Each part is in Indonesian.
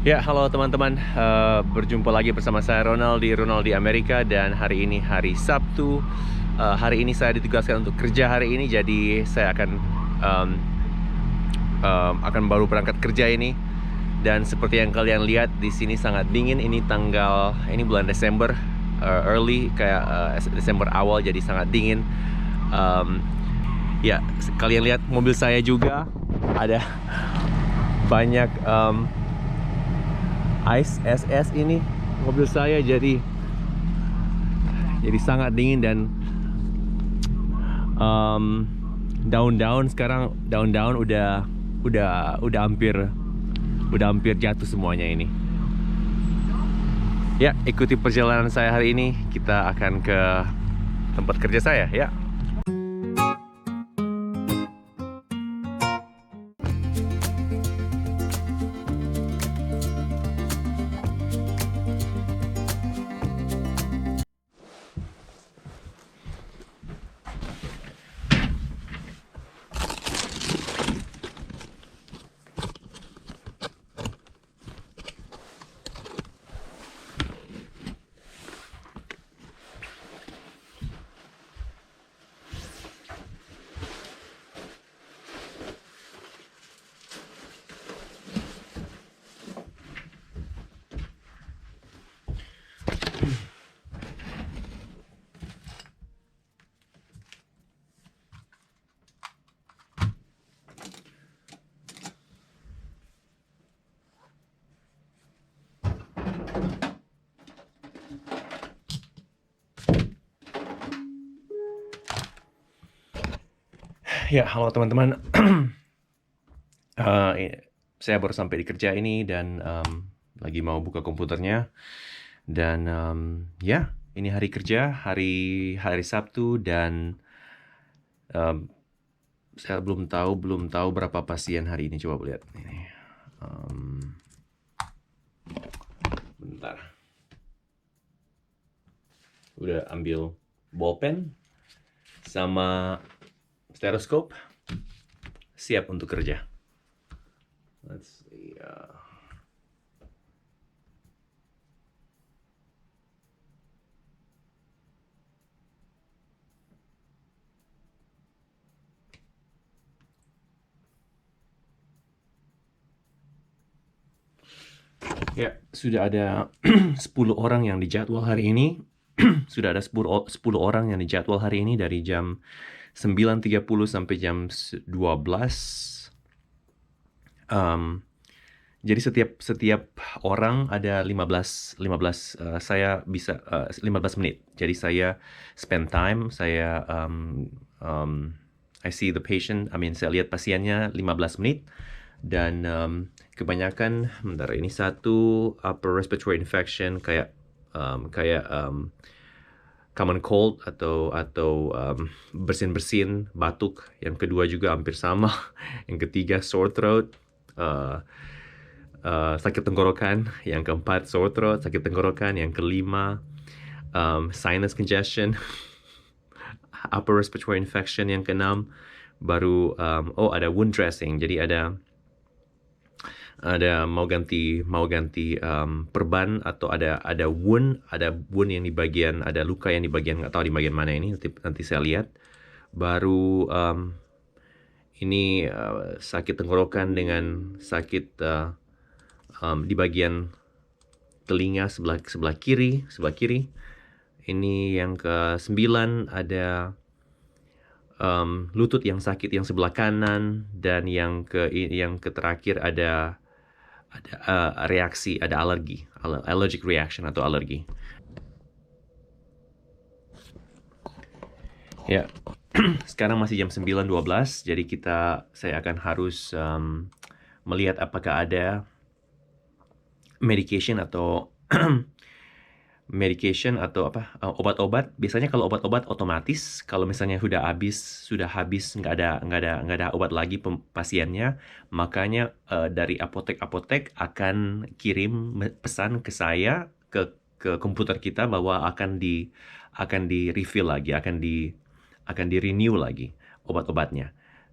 Ya, halo teman-teman. Berjumpa lagi bersama saya Ronald di Amerika, dan hari ini hari Sabtu. Hari ini saya ditugaskan untuk kerja hari ini, jadi saya um, akan baru berangkat kerja ini. Dan seperti yang kalian lihat di sini sangat dingin. Ini bulan Desember, early kayak Desember awal, jadi sangat dingin. Um, ya, kalian lihat mobil saya juga ada banyak ice SS ini mobil saya, jadi sangat dingin. Dan daun-daun sekarang udah hampir jatuh semuanya ini. Ya, ikuti perjalanan saya hari ini. Kita akan ke tempat kerja saya ya. Ya, halo teman-teman. Saya baru sampai di kerja ini dan lagi mau buka komputernya. Dan ya, ini hari kerja, hari Sabtu, dan saya belum tahu berapa pasien hari ini. Coba lihat ini. Bentar. Udah ambil bolpen sama stetoskop, siap untuk kerja. Let's see. Ya, sudah ada 10 orang yang dijadwal hari ini. Sudah ada 10 orang yang dijadwal hari ini dari jam 9.30 sampai jam 12. Jadi setiap orang ada 15 saya bisa 15 menit. Jadi saya spend time, I see the patient, saya lihat pasiennya 15 menit. Dan kebanyakan, bentar, ini satu upper respiratory infection kayak common cold atau bersin-bersin, batuk. Yang kedua juga hampir sama. Yang ketiga sore throat, sakit tenggorokan. Yang keempat sore throat, sakit tenggorokan. Yang kelima sinus congestion, upper respiratory infection. Yang keenam baru ada wound dressing. Jadi ada mau ganti perban, atau ada wound yang di bagian, ada luka yang di bagian, nggak tahu di bagian mana ini, nanti saya lihat. Baru ini sakit tenggorokan dengan sakit di bagian telinga sebelah kiri. Ini yang ke-9 ada lutut yang sakit yang sebelah kanan. Dan yang terakhir ada reaksi, ada allergic reaction atau alergi. Ya, sekarang masih jam 9.12, jadi saya akan harus melihat apakah ada medication atau obat-obat. Biasanya kalau obat-obat otomatis, kalau misalnya sudah habis, nggak ada obat lagi pasiennya, makanya dari apotek akan kirim pesan ke saya, ke komputer kita, bahwa akan di refill lagi, akan di renew lagi obat-obatnya.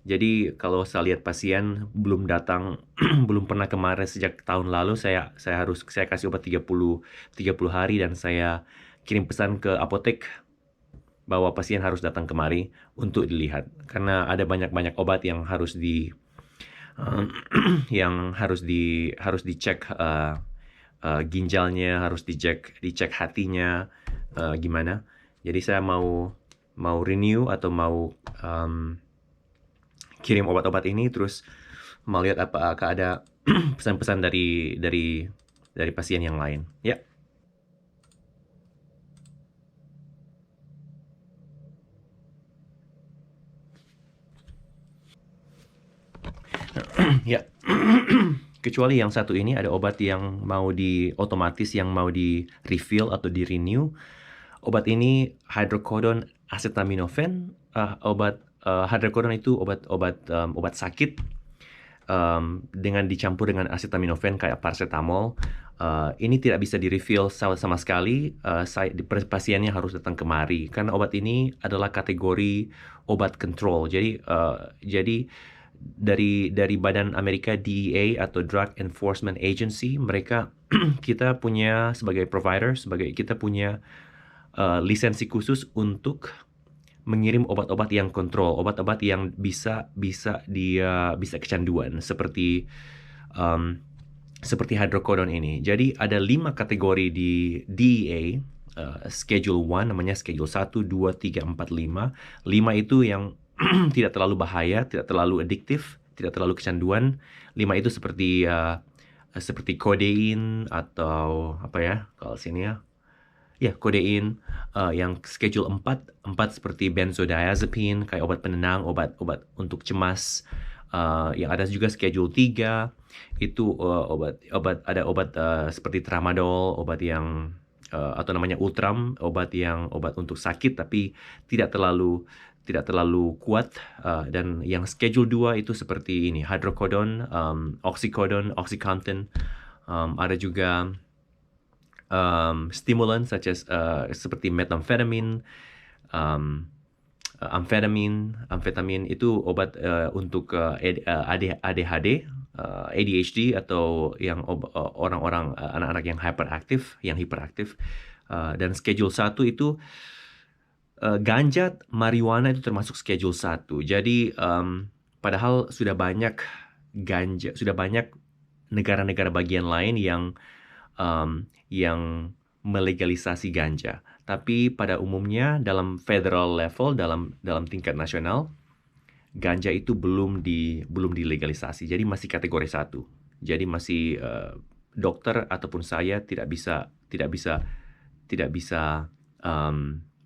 Jadi kalau saya lihat pasien belum datang, belum pernah kemarin sejak tahun lalu, saya kasih obat 30 hari dan saya kirim pesan ke apotek bahwa pasien harus datang kemari untuk dilihat karena ada banyak obat yang harus harus dicek ginjalnya, harus dicek hatinya gimana. Jadi saya mau renew atau mau kirim obat-obat ini, terus mau lihat apakah ada pesan-pesan dari pasien yang lain. Ya. Ya. Kecuali yang satu ini ada obat yang mau otomatis yang mau di refill atau di renew. Obat ini hydrocodone acetaminophen. Hydrocodone itu obat sakit dengan dicampur dengan acetaminophen kayak paracetamol. Ini tidak bisa di refill sama sekali. Pasiennya harus datang kemari karena obat ini adalah kategori obat control. Jadi dari Badan Amerika DEA atau Drug Enforcement Agency, mereka kita punya sebagai provider, kita punya lisensi khusus untuk mengirim obat-obat yang kontrol, obat-obat yang bisa kecanduan seperti hydrocodone ini. Jadi ada 5 kategori di DEA, Schedule 1 namanya Schedule 1, 2, 3, 4, 5. 5 itu yang tidak terlalu bahaya, tidak terlalu adiktif, tidak terlalu kecanduan. 5 itu seperti kodein atau apa ya kalau sini ya. Ya, kodein. Yang schedule 4 seperti benzodiazepine, kayak obat penenang, obat untuk cemas. Yang ada juga schedule 3 itu ada obat seperti tramadol, obat yang atau namanya Ultram, obat untuk sakit tapi tidak terlalu kuat. Dan yang schedule 2 itu seperti ini, hydrocodone, oxycodone, oxycontin. Ada juga stimulan seperti methamphetamine, amfetamin itu obat untuk ADHD, ADHD atau yang orang-orang anak-anak yang hiperaktif. Dan schedule 1 itu ganja, marijuana itu termasuk schedule 1. Jadi padahal sudah banyak negara-negara bagian lain yang melegalisasi ganja. Tapi pada umumnya dalam federal level, dalam tingkat nasional, ganja itu belum dilegalisasi. Jadi masih kategori 1. Jadi masih dokter ataupun saya tidak bisa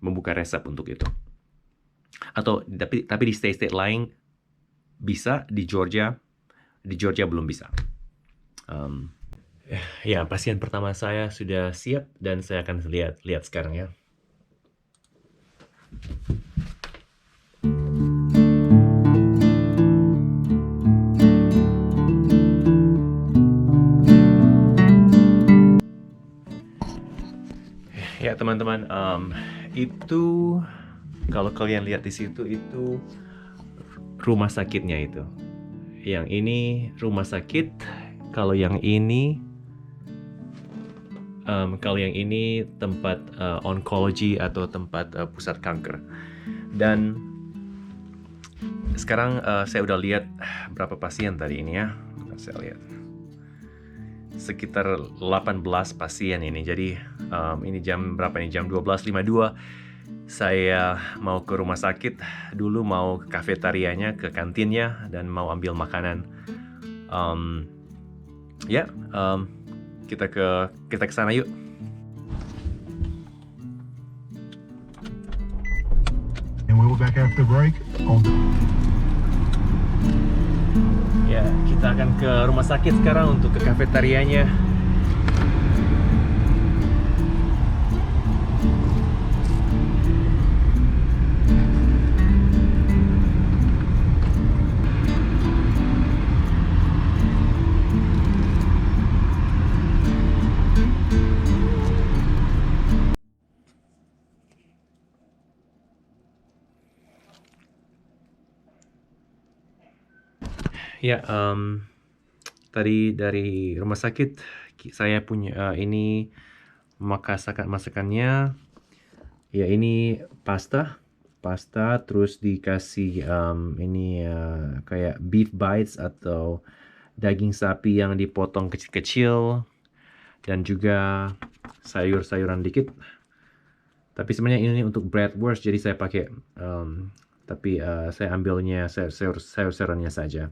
membuka resep untuk itu. Atau tapi di state lain bisa, di Georgia belum bisa. Ya, pasien pertama saya sudah siap dan saya akan lihat sekarang ya. Ya teman-teman, itu kalau kalian lihat di situ itu rumah sakitnya itu. Yang ini rumah sakit, kalau yang ini tempat onkologi atau tempat pusat kanker. Dan sekarang saya udah lihat berapa pasien tadi ini ya. Saya lihat sekitar 18 pasien ini. Jadi ini jam berapa nih? Jam 12.52. Saya mau ke rumah sakit dulu, mau ke kafetarianya, ke kantinnya, dan mau ambil makanan. Kita ke sana yuk. And we'll be back after break. Ya, kita akan ke rumah sakit sekarang untuk ke kafetarianya. Ya, tadi dari rumah sakit saya punya ini masakannya. Ya, ini pasta, terus dikasih ini kayak beef bites atau daging sapi yang dipotong kecil-kecil, dan juga sayur-sayuran dikit. Tapi sebenarnya ini untuk bratwurst, jadi saya pakai tapi saya ambilnya sayur-sayurannya saja.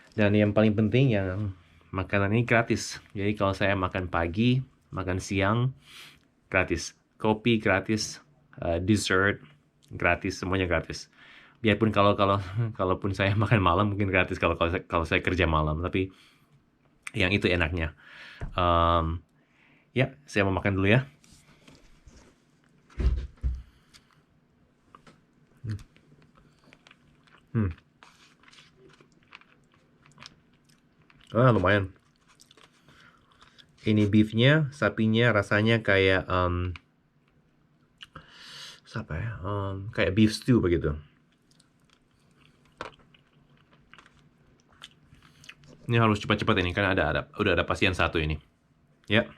Dan yang paling penting, yang makanan ini gratis. Jadi kalau saya makan pagi, makan siang, gratis. Kopi gratis, dessert gratis, semuanya gratis. Biarpun kalaupun saya makan malam mungkin gratis kalau saya kerja malam. Tapi yang itu enaknya. Ya, saya mau makan dulu ya. Lumayan. Ini beefnya, sapinya rasanya kayak kayak beef stew begitu. Ini harus cepat-cepat ini karena udah ada pasien satu ini. Ya.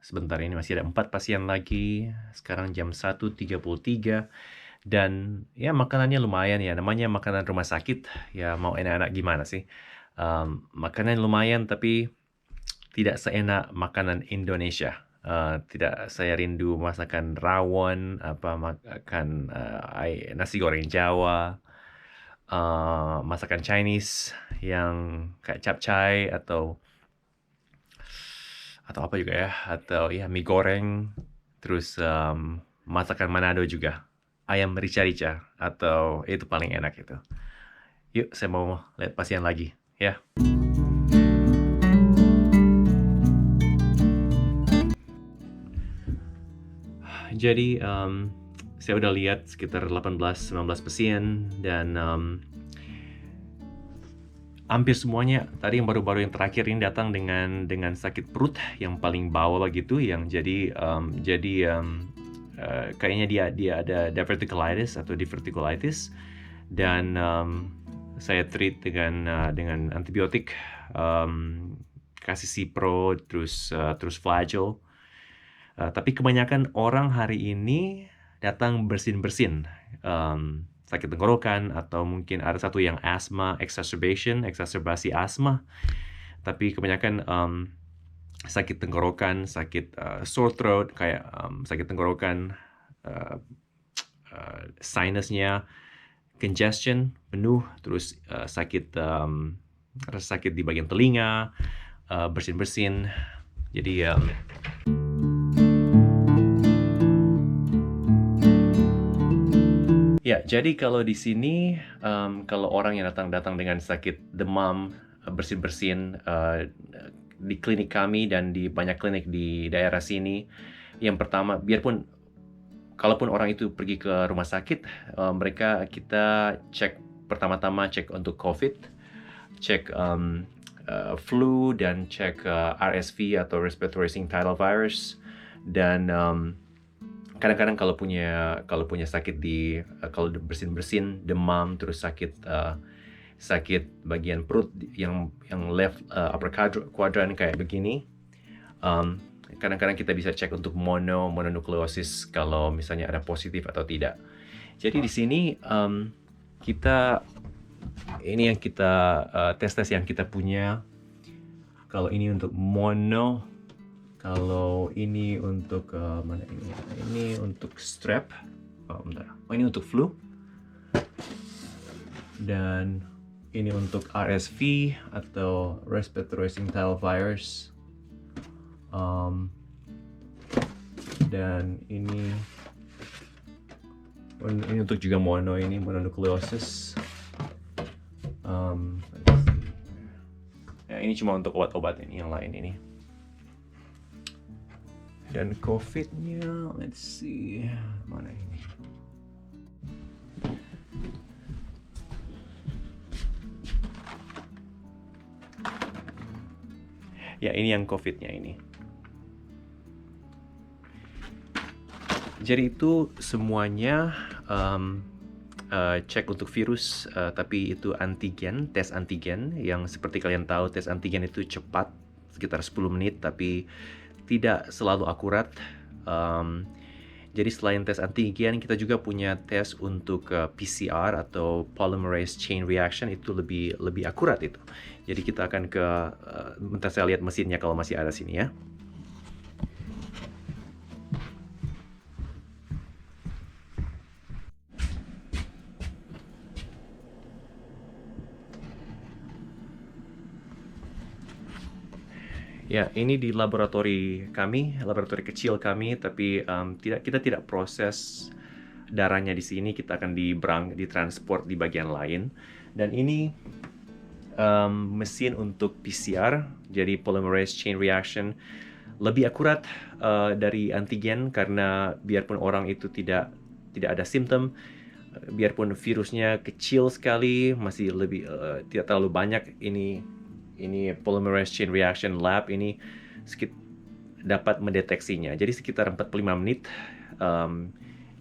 Sebentar, ini masih ada 4 pasien lagi. Sekarang jam 1:33. Dan ya makanannya lumayan ya. Namanya makanan rumah sakit. Ya mau enak-enak gimana sih. Makanan lumayan tapi tidak seenak makanan Indonesia. Tidak, saya rindu masakan rawon, makan nasi goreng Jawa, masakan Chinese yang kayak capcay atau apa juga ya, atau ya mie goreng, terus masakan Manado juga, ayam rica-rica, atau itu paling enak itu. Yuk, saya mau lihat pasien lagi ya. Jadi saya udah lihat sekitar 18-19 pasien, dan hampir semuanya tadi yang baru-baru yang terakhir ini datang dengan sakit perut yang paling bawah begitu, yang jadi kayaknya dia ada diverticulitis atau diverticulitis, dan saya treat dengan antibiotik, kasih Cipro, terus Flagyl. Tapi kebanyakan orang hari ini datang bersin-bersin, sakit tenggorokan, atau mungkin ada satu yang asma, exacerbasi asma. Tapi kebanyakan sakit tenggorokan, sakit sore throat, kayak sakit tenggorokan, sinusnya congestion penuh, terus sakit di bagian telinga, bersin-bersin. Jadi ya, jadi kalau di sini, kalau orang yang datang dengan sakit demam, bersin-bersin, di klinik kami dan di banyak klinik di daerah sini, yang pertama, kalaupun orang itu pergi ke rumah sakit, kita cek pertama-tama, cek untuk COVID, cek flu, dan cek RSV atau respiratory syncytial virus, dan kadang-kadang kalau punya sakit kalau bersin-bersin, demam, terus sakit bagian perut yang left upper quadrant kayak begini, kadang-kadang kita bisa cek untuk mononukleosis kalau misalnya ada positif atau tidak. Jadi di sini ini yang kita tes yang kita punya. Kalau ini untuk mono, kalau ini untuk mana ini? Ini untuk strep. Ini untuk flu. Dan ini untuk RSV atau respiratory syncytial virus. Dan ini untuk juga mononukleosis. Ya, ini cuma untuk obat-obat ini, yang lain ini. Dan COVID-nya, let's see, mana ini? Ya, ini yang COVID-nya ini. Jadi itu semuanya cek untuk virus, tapi itu antigen, tes antigen, yang seperti kalian tahu tes antigen itu cepat, sekitar 10 menit, tapi tidak selalu akurat. Jadi selain tes antigen, kita juga punya tes untuk PCR atau polymerase chain reaction, itu lebih akurat itu. Jadi kita akan ke, bentar saya lihat mesinnya kalau masih ada sini ya. Ya, ini di laboratori kami, laboratori kecil kami, tapi kita tidak proses darahnya di sini, kita akan ditransport di bagian lain. Dan ini mesin untuk PCR, jadi polymerase chain reaction, lebih akurat dari antigen karena biarpun orang itu tidak ada simptom, biarpun virusnya kecil sekali, masih tidak terlalu banyak, ini polymerase chain reaction lab ini dapat mendeteksinya. Jadi sekitar 45 menit.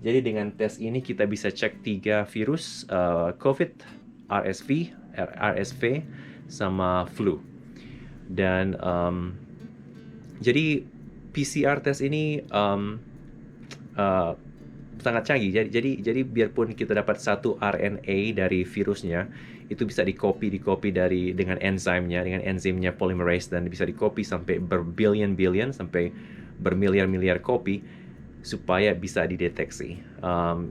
Jadi dengan tes ini kita bisa cek 3 virus, COVID, RSV, sama flu. Dan jadi PCR tes ini sangat canggih. Jadi biarpun kita dapat satu RNA dari virusnya, itu bisa dikopi dengan enzimnya polymerase, dan bisa dikopi sampai berbillion sampai bermiliar-miliar kopi supaya bisa dideteksi.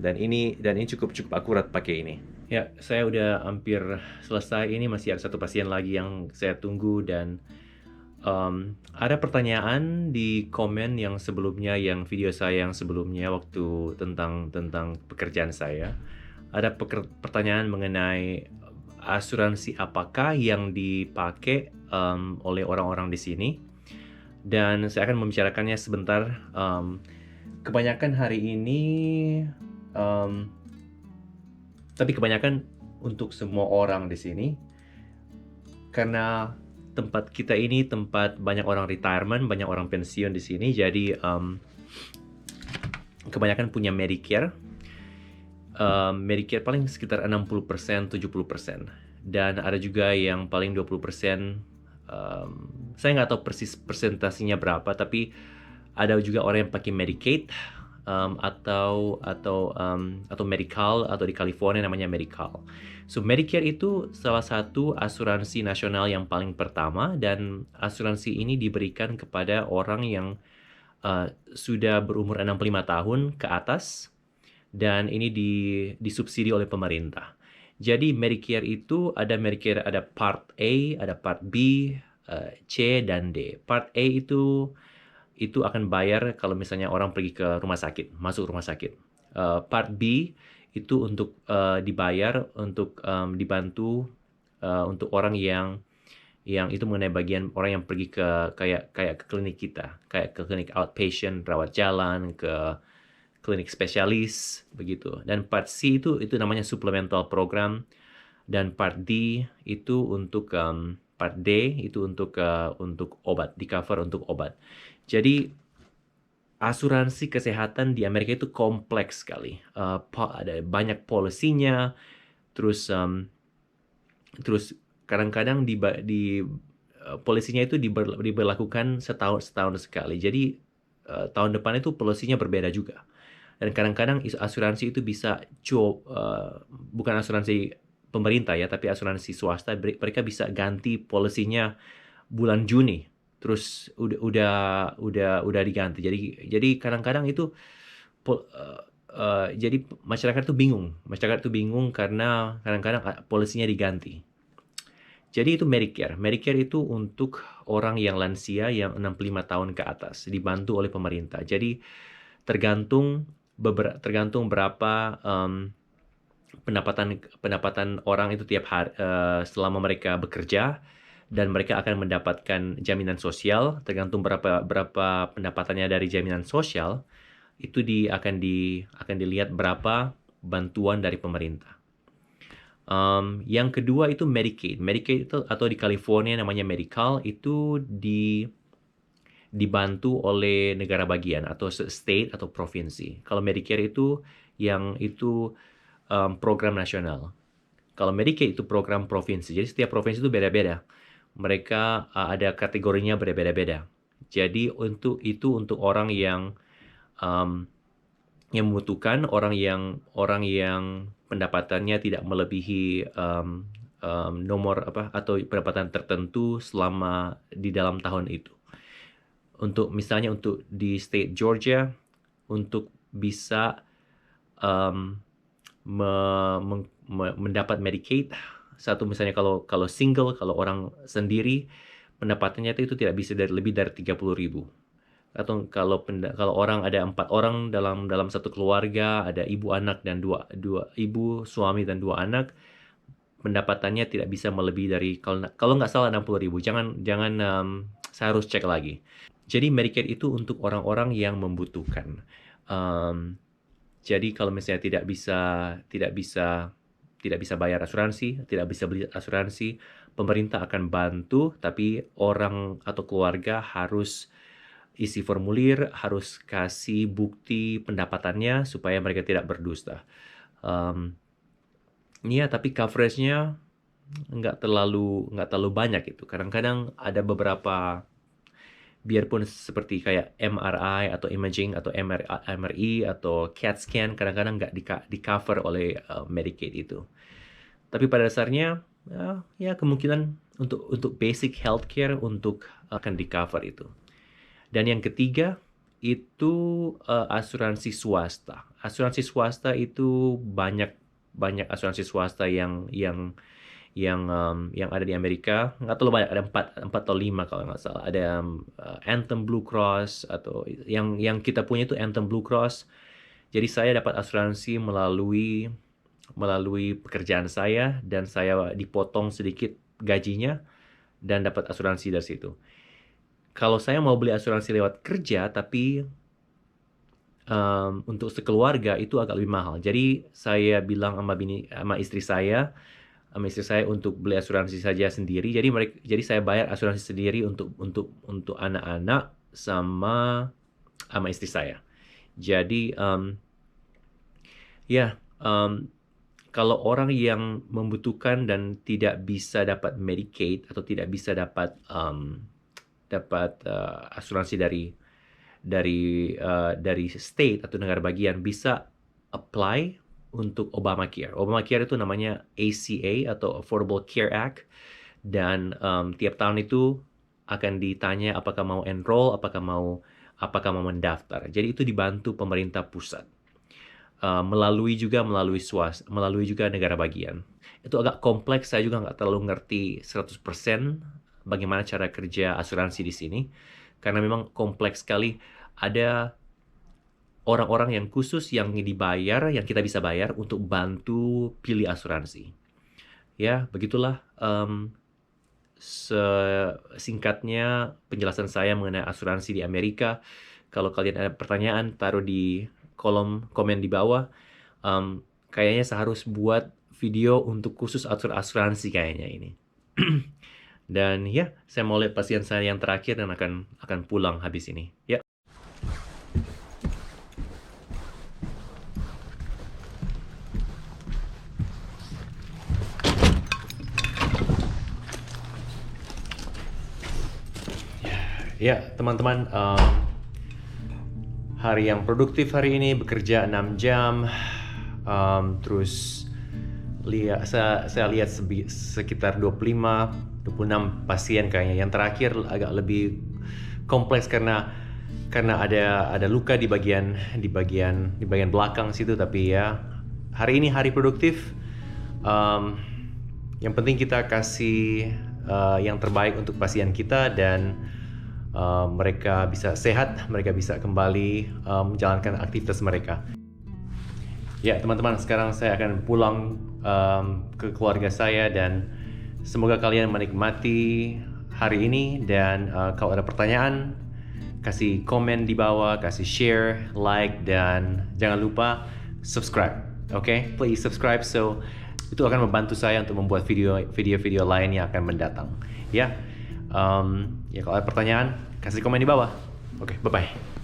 Dan ini cukup akurat pakai ini. Ya, saya udah hampir selesai. Ini masih ada satu pasien lagi yang saya tunggu, dan ada pertanyaan di komen yang sebelumnya, yang video saya yang sebelumnya waktu tentang pekerjaan saya. Ada pertanyaan mengenai asuransi apakah yang dipakai oleh orang-orang di sini, dan saya akan membicarakannya sebentar. Kebanyakan hari ini, tapi kebanyakan untuk semua orang di sini, karena tempat kita ini tempat banyak orang retirement, banyak orang pensiun di sini, jadi kebanyakan punya Medicare. Medicare paling sekitar 60%, 70%. Dan ada juga yang paling 20%, saya nggak tahu persis persentasinya berapa, tapi ada juga orang yang pakai Medicaid, atau medical, atau di California namanya medical. So Medicare itu salah satu asuransi nasional yang paling pertama, dan asuransi ini diberikan kepada orang yang sudah berumur 65 tahun ke atas, dan ini disubsidi oleh pemerintah. Jadi Medicare itu ada Part A, ada Part B, C, dan D. Part A itu akan bayar kalau misalnya orang pergi ke rumah sakit, masuk rumah sakit. Part B itu untuk dibayar untuk dibantu untuk orang yang itu mengenai bagian orang yang pergi ke kayak ke klinik kita, kayak ke klinik outpatient, rawat jalan, ke klinik spesialis begitu. Dan part C itu namanya supplemental program, dan part D itu untuk part D itu untuk obat, di cover untuk obat. Jadi asuransi kesehatan di Amerika itu kompleks sekali. Ada banyak polisinya, terus kadang-kadang polisinya itu diberlakukan setahun sekali. Jadi tahun depan itu polisinya berbeda juga. Dan kadang-kadang asuransi itu bisa bukan asuransi pemerintah ya, tapi asuransi swasta, mereka bisa ganti polisinya bulan Juni, terus udah diganti. Jadi kadang-kadang itu jadi masyarakat itu bingung karena kadang-kadang polisinya diganti. Jadi itu Medicare. Medicare itu untuk orang yang lansia yang 65 tahun ke atas, dibantu oleh pemerintah. Jadi tergantung berapa pendapatan orang itu tiap hari selama mereka bekerja, dan mereka akan mendapatkan jaminan sosial. Tergantung berapa pendapatannya dari jaminan sosial, itu akan dilihat berapa bantuan dari pemerintah. Yang kedua itu Medicaid. Medicaid itu atau di California namanya Medi-Cal itu dibantu oleh negara bagian atau state atau provinsi. Kalau Medicare itu program nasional. Kalau Medicaid itu program provinsi. Jadi setiap provinsi itu beda-beda. Mereka ada kategorinya berbeda-beda. Jadi untuk orang yang membutuhkan, orang yang pendapatannya tidak melebihi nomor atau pendapatan tertentu selama di dalam tahun itu. Misalnya untuk di state Georgia, untuk bisa mendapat Medicaid, misalnya kalau single, kalau orang sendiri, pendapatannya itu tidak bisa lebih dari 30.000. Atau kalau orang ada 4 orang dalam satu keluarga, ada ibu anak dan dua ibu, suami dan 2 anak, pendapatannya tidak bisa melebihi dari kalau nggak salah 60.000. Jangan saya harus cek lagi. Jadi Medicare itu untuk orang-orang yang membutuhkan. Jadi kalau misalnya tidak bisa bayar asuransi, tidak bisa beli asuransi, pemerintah akan bantu, tapi orang atau keluarga harus isi formulir, harus kasih bukti pendapatannya supaya mereka tidak berdusta. Tapi coveragenya nggak terlalu banyak itu. Kadang-kadang ada beberapa, biarpun seperti kayak MRI atau imaging atau MRI atau CAT scan, kadang-kadang nggak di cover oleh Medicaid itu. Tapi pada dasarnya ya kemungkinan untuk basic healthcare akan di cover itu. Dan yang ketiga itu asuransi swasta. Asuransi swasta itu banyak asuransi swasta yang ada di Amerika, nggak terlalu banyak, ada 4 atau 5 kalau nggak salah. Ada Anthem Blue Cross, atau yang kita punya itu Anthem Blue Cross. Jadi saya dapat asuransi melalui pekerjaan saya, dan saya dipotong sedikit gajinya dan dapat asuransi dari situ. Kalau saya mau beli asuransi lewat kerja, tapi untuk sekeluarga itu agak lebih mahal. Jadi saya bilang sama istri saya untuk beli asuransi saja sendiri. Jadi saya bayar asuransi sendiri untuk anak-anak sama istri saya. Jadi kalau orang yang membutuhkan dan tidak bisa dapat Medicaid atau tidak bisa dapat asuransi dari state atau negara bagian, bisa apply untuk Obamacare. Obamacare itu namanya ACA atau Affordable Care Act, dan tiap tahun itu akan ditanya apakah mau enroll, apakah mau mendaftar. Jadi itu dibantu pemerintah pusat. Melalui juga negara bagian. Itu agak kompleks, saya juga nggak terlalu ngerti 100% bagaimana cara kerja asuransi di sini, karena memang kompleks sekali. Ada orang-orang yang khusus yang kita bisa bayar untuk bantu pilih asuransi. Ya, begitulah singkatnya penjelasan saya mengenai asuransi di Amerika. Kalau kalian ada pertanyaan, taruh di kolom komen di bawah. Kayaknya saya harus buat video untuk khusus asuransi kayaknya ini. Dan ya, saya mau lihat pasien saya yang terakhir dan akan pulang habis ini. Ya. Ya, teman-teman, hari yang produktif hari ini, bekerja 6 jam, terus saya lihat sekitar 25-26 pasien kayaknya. Yang terakhir agak lebih kompleks karena ada luka di bagian belakang situ. Tapi ya, hari ini hari produktif. Yang penting kita kasih yang terbaik untuk pasien kita, dan mereka bisa sehat, mereka bisa kembali menjalankan aktivitas mereka. Ya, teman-teman, sekarang saya akan pulang ke keluarga saya, dan semoga kalian menikmati hari ini. Dan kalau ada pertanyaan, kasih komen di bawah, kasih share, like, dan jangan lupa subscribe. Okay? Please subscribe so Itu akan membantu saya untuk membuat video-video lain yang akan mendatang. Ya, ya kalau ada pertanyaan, kasih komen di bawah. Oke, bye-bye.